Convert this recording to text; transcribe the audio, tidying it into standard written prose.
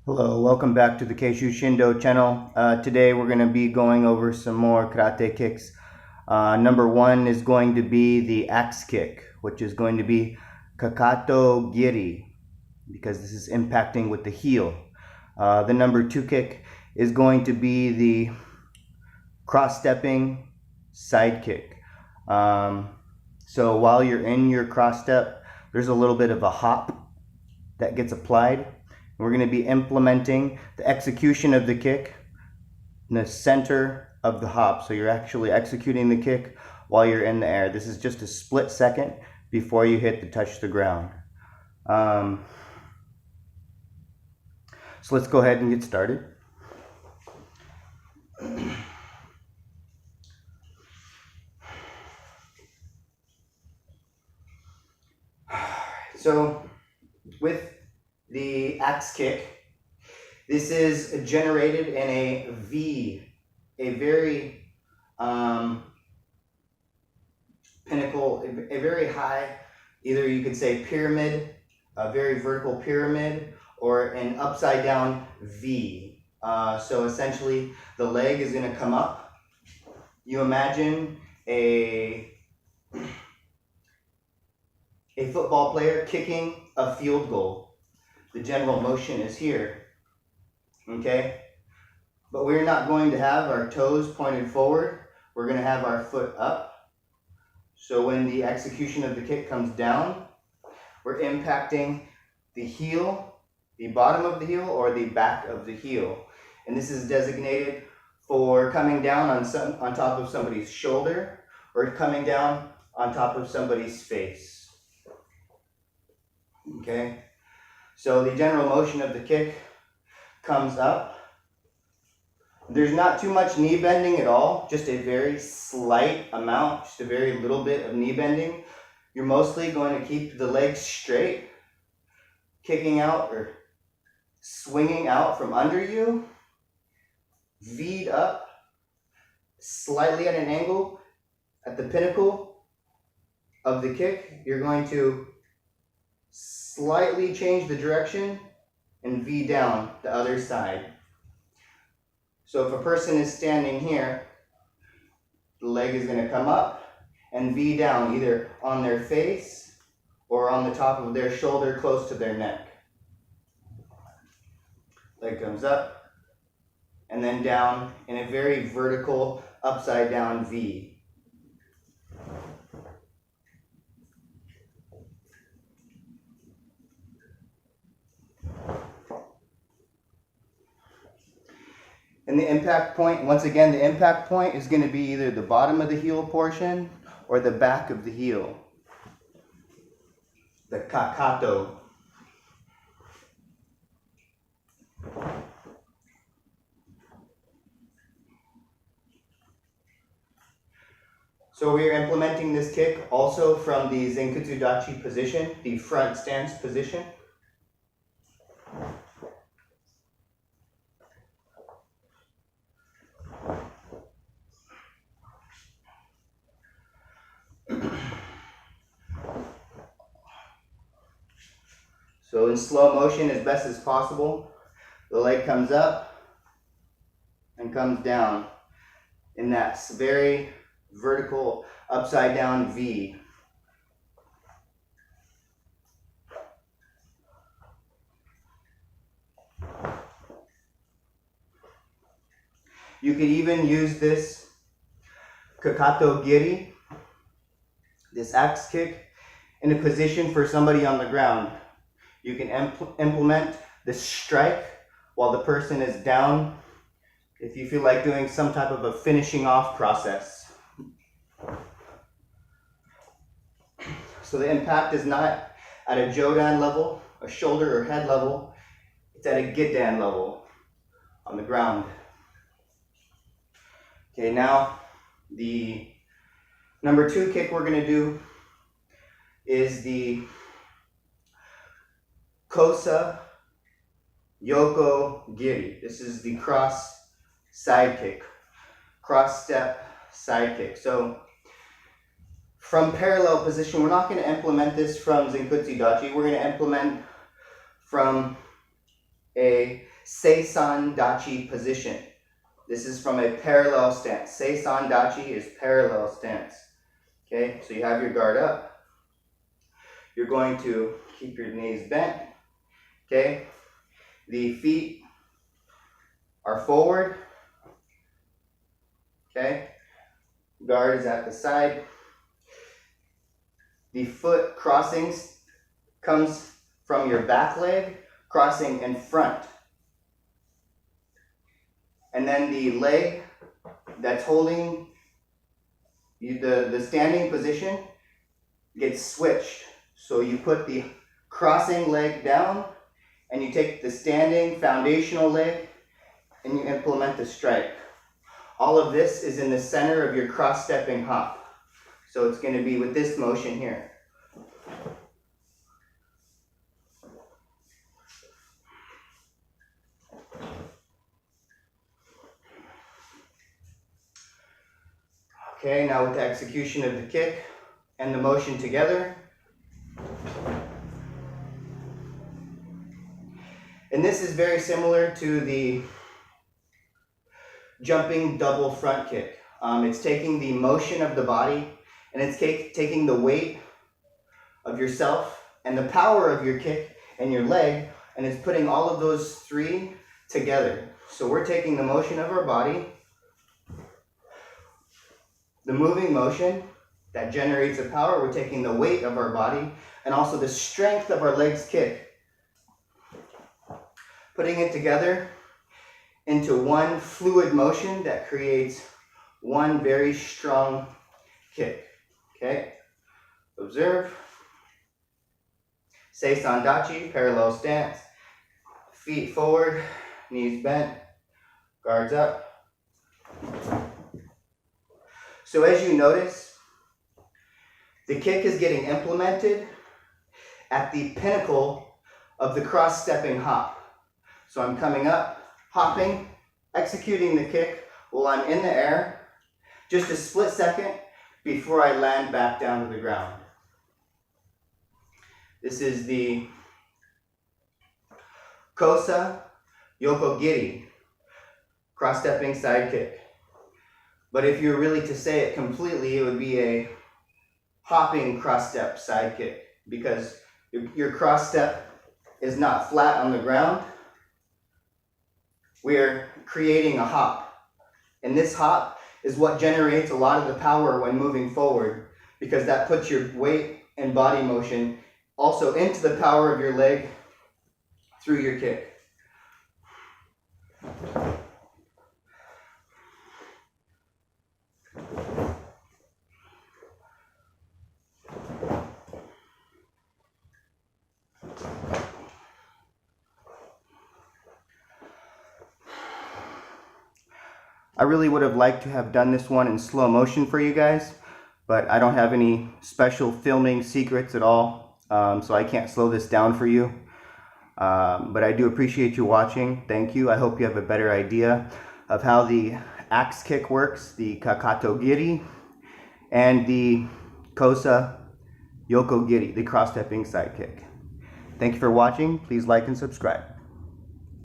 Hello, welcome back to the Keishu Shindo channel. Today we're going to be going over some more karate kicks. Number one is going to be the axe kick, which is going to be Kakato-geri, because this is impacting with the heel. The number two kick is going to be the cross-stepping side kick. So while you're in your cross-step, there's a little bit of a hop that gets applied. We're going to be implementing the execution of the kick in the center of the hop. So you're actually executing the kick while you're in the air. This is just a split second before you touch the ground. So let's go ahead and get started. So with the axe kick, this is generated in a V, a very pinnacle, a very high, either you could say pyramid, a very vertical pyramid, or an upside down V. So essentially the leg is going to come up. You imagine a football player kicking a field goal. The general motion is here, okay? But we're not going to have our toes pointed forward. We're going to have our foot up. So when the execution of the kick comes down, we're impacting the heel, the bottom of the heel, or the back of the heel. And this is designated for coming down on top of somebody's shoulder, or coming down on top of somebody's face. Okay? So the general motion of the kick comes up. There's not too much knee bending at all, just a very slight amount, just a very little bit of knee bending. You're mostly going to keep the legs straight, kicking out or swinging out from under you, V'd up, slightly at an angle at the pinnacle of the kick. You're going to slightly change the direction and V down the other side. So if a person is standing here, the leg is going to come up and V down either on their face or on the top of their shoulder close to their neck. Leg comes up and then down in a very vertical upside down V. And the impact point, once again, the impact point is going to be either the bottom of the heel portion or the back of the heel. The Kakato. So we are implementing this kick also from the Zenkutsu-dachi position, the front stance position. So in slow motion as best as possible, the leg comes up and comes down in that very vertical upside down V. You could even use this Kakato-geri, this axe kick, in a position for somebody on the ground. You can implement the strike while the person is down if you feel like doing some type of a finishing off process. So the impact is not at a jodan level, a shoulder or head level, it's at a gidan level on the ground. Okay, now the number two kick we're going to do is the Kosa Yoko-geri. This is the cross side kick, cross step side kick. So from parallel position, we're not going to implement this from Zenkutsu-dachi. We're going to implement from a Seisan Dachi position. This is from a parallel stance. Seisan Dachi is parallel stance. Okay, so you have your guard up. You're going to keep your knees bent. Okay, the feet are forward. Okay, guard is at the side. The foot crossing comes from your back leg, crossing in front. And then the leg that's holding you, the standing position gets switched. So you put the crossing leg down and you take the standing foundational leg and you implement the strike. All of this is in the center of your cross-stepping hop. So it's going to be with this motion here. Okay, now with the execution of the kick and the motion together. And this is very similar to the jumping double front kick. It's taking the motion of the body and it's taking the weight of yourself and the power of your kick and your leg, and it's putting all of those three together. So we're taking the motion of our body, the moving motion that generates the power, we're taking the weight of our body, and also the strength of our legs kick, putting it together into one fluid motion that creates one very strong kick. Okay, observe. Seisan Dachi, parallel stance, feet forward, knees bent, guards up. So as you notice, the kick is getting implemented at the pinnacle of the cross-stepping hop. So I'm coming up, hopping, executing the kick while I'm in the air, just a split second before I land back down to the ground. This is the Kosa Yoko-geri, cross-stepping side kick. But if you're really to say it completely, it would be a hopping cross-step side kick, because your cross-step is not flat on the ground. We're creating a hop. And this hop is what generates a lot of the power when moving forward, because that puts your weight and body motion also into the power of your leg through your kick. I really would have liked to have done this one in slow motion for you guys, but I don't have any special filming secrets at all, so I can't slow this down for you. But I do appreciate you watching. Thank you. I hope you have a better idea of how the axe kick works, the Kakato-geri, and the Kosa Yoko-geri, the cross-stepping side kick. Thank you for watching. Please like and subscribe.